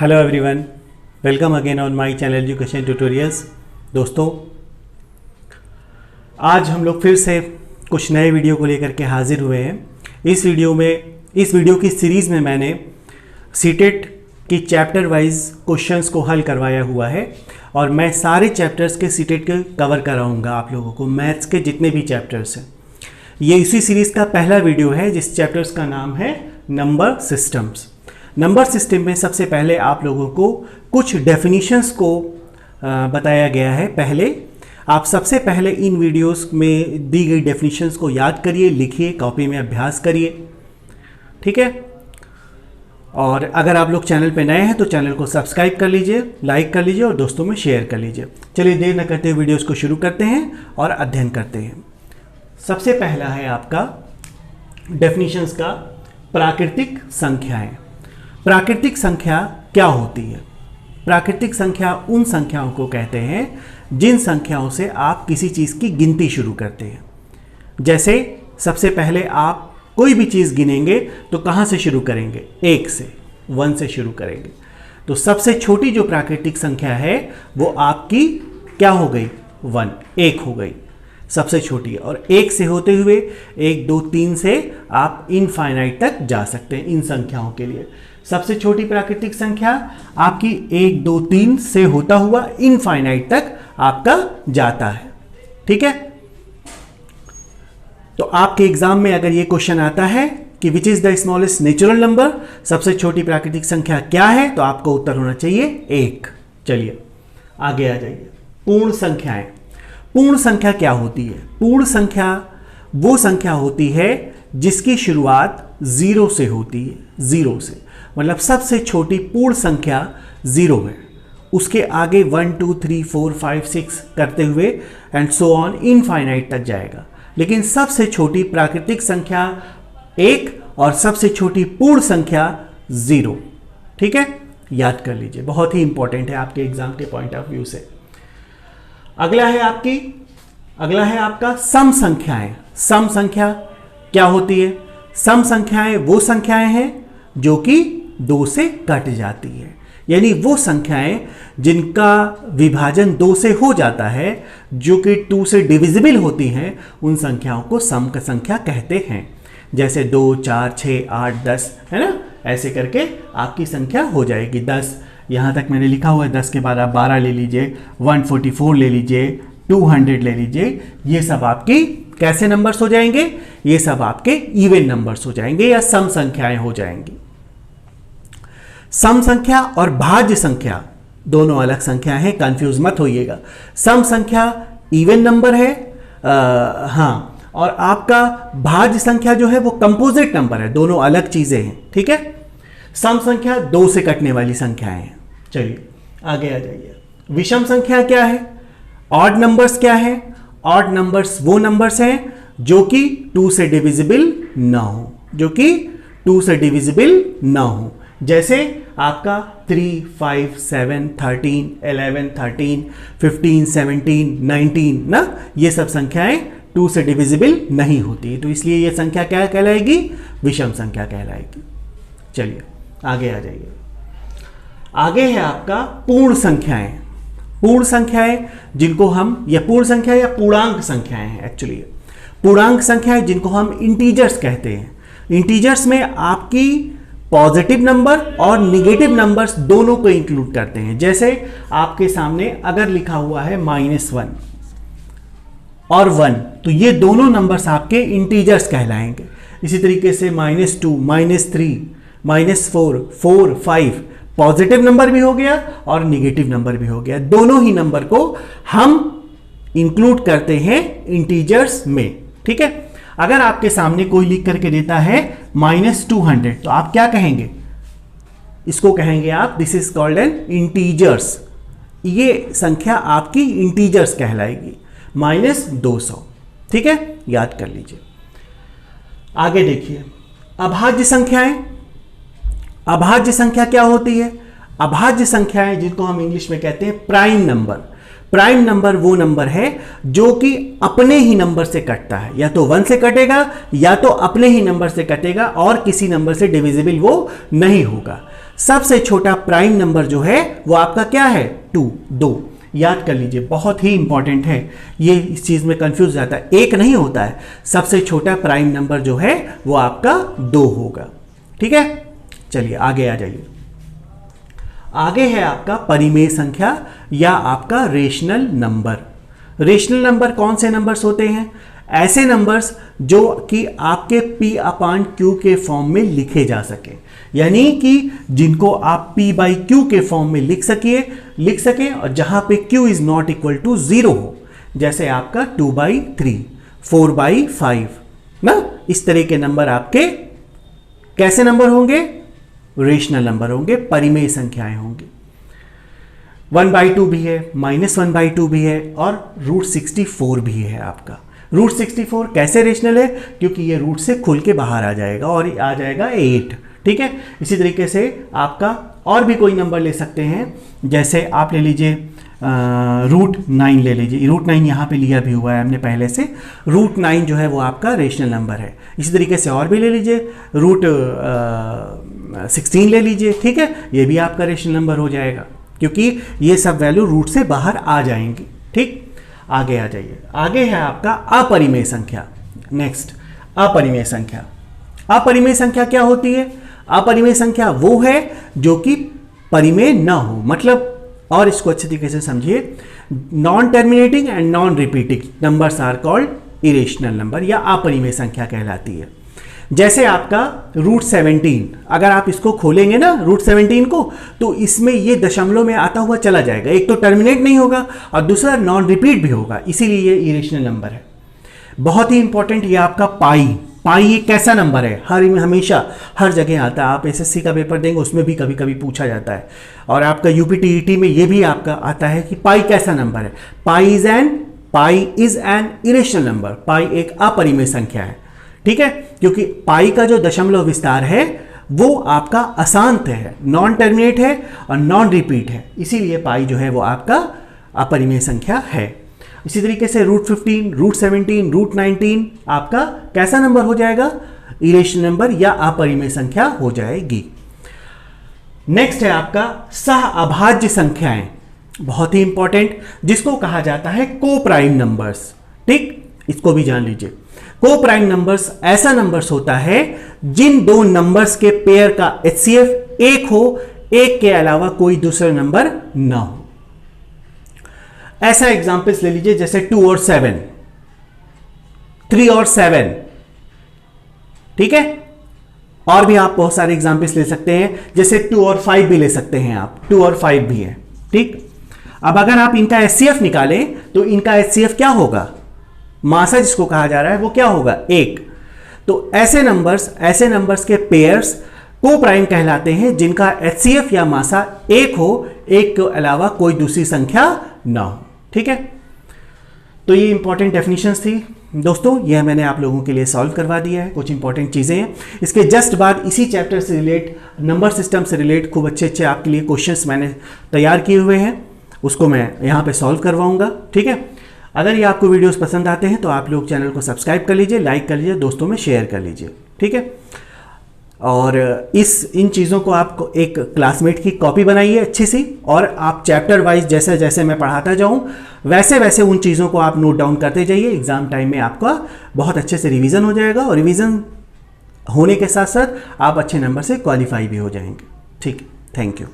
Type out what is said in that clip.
Hello everyone, welcome again on my channel education tutorials. दोस्तों, आज हम लोग फिर से कुछ नए वीडियो को लेकर के हाजिर हुए हैं। इस वीडियो की सीरीज़ में मैंने सीटेट की चैप्टर वाइज क्वेश्चंस को हल करवाया हुआ है और मैं सारे चैप्टर्स के सीटेट के कवर कराऊंगा आप लोगों को, मैथ्स के जितने भी चैप्टर्स हैं। ये इसी सीरीज़ का पहला वीडियो है जिस चैप्टर्स का नाम है नंबर सिस्टम्स। नंबर सिस्टम में सबसे पहले आप लोगों को कुछ डेफिनेशंस को बताया गया है। पहले आप सबसे पहले इन वीडियोस में दी गई डेफिनेशंस को याद करिए, लिखिए, कॉपी में अभ्यास करिए, ठीक है। और अगर आप लोग चैनल पे नए हैं तो चैनल को सब्सक्राइब कर लीजिए, लाइक कर लीजिए और दोस्तों में शेयर कर लीजिए। चलिए देर न करते हुए वीडियोस को शुरू करते हैं और अध्ययन करते हैं। सबसे पहला है आपका डेफिनेशंस का प्राकृतिक संख्याएं। प्राकृतिक संख्या क्या होती है? प्राकृतिक संख्या उन संख्याओं को कहते हैं जिन संख्याओं से आप किसी चीज़ की गिनती शुरू करते हैं। जैसे सबसे पहले आप कोई भी चीज़ गिनेंगे तो कहाँ से शुरू करेंगे? 1 से, 1 से शुरू करेंगे। तो सबसे छोटी जो प्राकृतिक संख्या है वो आपकी क्या हो गई? 1 हो गई, सबसे छोटी है। और 1 से होते हुए 1, 2, 3 से आप इनफाइनाइट तक जा सकते हैं इन संख्याओं के लिए। सबसे छोटी प्राकृतिक संख्या आपकी 1, 2, 3 से होता हुआ इनफाइनाइट तक आपका जाता है, ठीक है। तो आपके एग्जाम में अगर ये क्वेश्चन आता है कि which is the smallest natural number, सबसे छोटी प्राकृतिक संख्या क्या है, तो आपको उत्तर होना चाहिए 1। चलिए आगे आ जाइए। पूर्ण संख्याएं। पूर्ण संख्या क्या होती है? पूर्ण संख्या वो संख्या होती है जिसकी शुरुआत 0 से होती है। 0 से मतलब सबसे छोटी पूर्ण संख्या 0 है। उसके आगे 1, 2, 3, 4, 5, 6 करते हुए एंड सो ऑन इनफाइनाइट तक जाएगा। लेकिन सबसे छोटी प्राकृतिक संख्या 1 और सबसे छोटी पूर्ण संख्या 0, ठीक है। याद कर लीजिए, बहुत ही इंपॉर्टेंट है आपके एग्जाम के पॉइंट ऑफ व्यू से। अगला है आपका सम संख्याएं। सम संख्या क्या होती है? सम संख्याएं वो संख्याएं हैं जो कि 2 से कट जाती है, यानी वो संख्याएं जिनका विभाजन 2 से हो जाता है, जो कि 2 से डिविजिबल होती हैं, उन संख्याओं को सम संख्या कहते हैं। जैसे 2, 4, 6, 8, 10, है ना, ऐसे करके आपकी संख्या हो जाएगी 10। यहाँ तक मैंने लिखा हुआ है। 10 के बाद आप 12 ले लीजिए, 144 ले लीजिए, 200 ले लीजिए। ये सब आपकी कैसे नंबर्स हो जाएंगे? ये सब आपके इवन नंबर्स हो जाएंगे या सम संख्याएं हो जाएंगी। सम संख्या और भाज्य संख्या दोनों अलग संख्या हैं, कंफ्यूज मत होइएगा। सम संख्या इवन नंबर है, हाँ, और आपका भाज्य संख्या जो है वो कंपोजिट नंबर है। दोनों अलग चीजें हैं, ठीक है। सम संख्या 2 से कटने वाली संख्याएं हैं। चलिए आगे आ जाइए। विषम संख्या क्या है? ऑड नंबर्स क्या है? ऑड नंबर्स वो नंबर्स हैं जो कि 2 से डिविजिबल ना हो, जो कि 2 से डिविजिबल ना हो। जैसे आपका 3, 5, 7, 13, 11, 13, 15, 17, 19 ना, ये सब संख्याएं 2 से डिविजिबल नहीं होती, तो इसलिए ये संख्या क्या कहलाएगी? विषम संख्या कहलाएगी। चलिए आगे आ जाइए। आगे है आपका पूर्ण संख्याएं। पूर्ण संख्याएं जिनको हम, या पूर्ण संख्या या पूर्णांक संख्याएं हैं एक्चुअली। पूर्णांक संख्याएं जिनको हम इंटीजर्स कहते हैं। इंटीजर्स में आपकी पॉजिटिव नंबर और निगेटिव नंबर्स दोनों को इंक्लूड करते हैं। जैसे आपके सामने अगर लिखा हुआ है -1 और 1, तो ये दोनों नंबर्स आपके इंटीजर्स कहलाएंगे। इसी तरीके से -2, -3, -4, 4, 5 पॉजिटिव नंबर भी हो गया और निगेटिव नंबर भी हो गया। दोनों ही नंबर को हम इंक्लूड करते हैं इंटीजर्स में, ठीक है। अगर आपके सामने कोई लिख करके देता है -200, तो आप क्या कहेंगे? इसको कहेंगे आप, this is called an integers. ये संख्या आपकी इंटीजर्स कहलाएगी, -200, ठीक है। याद कर लीजिए। आगे देखिए, अभाज्य संख्याएं। अभाज्य संख्या क्या होती है? अभाज्य संख्याएं जिनको हम इंग्लिश में कहते हैं प्राइम नंबर। प्राइम नंबर वो नंबर है जो कि अपने ही नंबर से कटता है, या तो 1 से कटेगा या तो अपने ही नंबर से कटेगा और किसी नंबर से डिविजिबल वो नहीं होगा। सबसे छोटा प्राइम नंबर जो है वो आपका क्या है, 2 याद कर लीजिए, बहुत ही इंपॉर्टेंट है, ये इस चीज में कंफ्यूज जाता है, एक नहीं होता है, सबसे छोटा प्राइम नंबर जो है वो आपका 2 होगा। ठीक है, चलिए आगे आ जाइए। आगे है आपका परिमेय संख्या या आपका रेशनल नंबर। रेशनल नंबर कौन से नंबर्स होते हैं, ऐसे नंबर्स जो कि आपके P/Q के फॉर्म में लिखे जा सके, यानी कि जिनको आप P/Q के फॉर्म में लिख सके और जहां पे Q is not equal to 0 हो, जैसे आपका 2/3, 4/5 ना, इस तरह के नंबर आपके कैसे नंबर होंगे, रेशनल नंबर होंगे, परिमेय संख्याएं होंगी। 1/2 भी है, -1/2 भी है और √64 भी है आपका। √64 कैसे रेशनल है, क्योंकि ये रूट से खुल के बाहर आ जाएगा और आ जाएगा 8। ठीक है, इसी तरीके से आपका और भी कोई नंबर ले सकते हैं, जैसे आप ले लीजिए √9 ले लीजिए, √9 यहाँ पे लिया भी हुआ है हमने पहले से, √9 जो है वो आपका रेशनल नंबर है। इसी तरीके से और भी ले लीजिए, √16 ले लीजिए, ठीक है, ये भी आपका रेशनल नंबर हो जाएगा, क्योंकि ये सब वैल्यू रूट से बाहर आ जाएंगी। ठीक, आगे आ जाइए। आगे है आपका अपरिमेय संख्या। नेक्स्ट, अपरिमेय संख्या। अपरिमेय संख्या क्या होती है, अपरिमेय संख्या वो है जो कि परिमेय न हो, मतलब, और इसको अच्छे तरीके से समझिए, non terminating and non repeating numbers are called irrational number या अपरिमेय संख्या कहलाती है। जैसे आपका √17, अगर आप इसको खोलेंगे ना √17 को, तो इसमें ये दशमलव में आता हुआ चला जाएगा, एक तो टर्मिनेट नहीं होगा और दूसरा नॉन रिपीट भी होगा, इसीलिए ये इरेशनल नंबर है। बहुत ही इंपॉर्टेंट ये आपका पाई ये कैसा नंबर है, हमेशा हर जगह आता है, आप एसएससी का पेपर देंगे उसमें भी कभी कभी पूछा जाता है, और आपका यूपीटीईटी में ये भी आपका आता है कि पाई कैसा नंबर है। Pi is an irrational number, pi एक अपरिमेय संख्या है। ठीक है, क्योंकि पाई का जो दशमलव विस्तार है वो आपका अशांत है, नॉन टर्मिनेट है और नॉन रिपीट है, इसीलिए पाई जो है वो आपका अपरिमेय संख्या है। इसी तरीके से √15, √17, √19 आपका कैसा नंबर हो जाएगा, इरेशनल नंबर या अपरिमेय संख्या हो जाएगी। नेक्स्ट है आपका सह अभाज्य संख्याएं, बहुत ही इंपॉर्टेंट, जिसको कहा जाता है को प्राइम नंबर्स। ठीक, इसको भी जान लीजिए। को प्राइम नंबर्स ऐसा नंबर्स होता है जिन दो नंबर्स के पेयर का HCF एक हो, एक के अलावा कोई दूसरा नंबर ना हो। ऐसा एग्जांपल्स ले लीजिए, जैसे 2 और 7, 3 और 7, ठीक है, और भी आप बहुत सारे एग्जांपल्स ले सकते हैं, जैसे 2 और 5 भी ले सकते हैं आप, 2 और 5 भी है। ठीक, अब अगर आप इनका HCF निकालें तो इनका HCF क्या होगा, मासा जिसको कहा जा रहा है वो क्या होगा, 1। तो ऐसे नंबर्स के पेयर्स को प्राइम कहलाते हैं जिनका HCF या मासा 1 हो, एक के अलावा कोई दूसरी संख्या ना हो। ठीक है, तो ये इंपॉर्टेंट डेफिनेशंस थी दोस्तों, यह मैंने आप लोगों के लिए सॉल्व करवा दिया है, कुछ इंपॉर्टेंट चीज़ें हैं। इसके जस्ट बाद इसी चैप्टर से रिलेट, नंबर सिस्टम से रिलेट खूब अच्छे आपके लिए क्वेश्चंस मैंने तैयार किए हुए हैं, उसको मैं यहाँ पे सॉल्व करवाऊंगा। ठीक है, अगर ये आपको वीडियोस पसंद आते हैं तो आप लोग चैनल को सब्सक्राइब कर लीजिए, लाइक कर लीजिए, दोस्तों में शेयर कर लीजिए। ठीक है, और इन चीज़ों को आपको एक क्लासमेट की कॉपी बनाइए अच्छी सी, और आप चैप्टर वाइज जैसे जैसे मैं पढ़ाता जाऊँ वैसे वैसे उन चीज़ों को आप नोट डाउन करते जाइए। एग्ज़ाम टाइम में आपका बहुत अच्छे से रिवीजन हो जाएगा, और रिवीजन होने के साथ साथ आप अच्छे नंबर से क्वालिफाई भी हो जाएंगे। ठीक है, थैंक यू।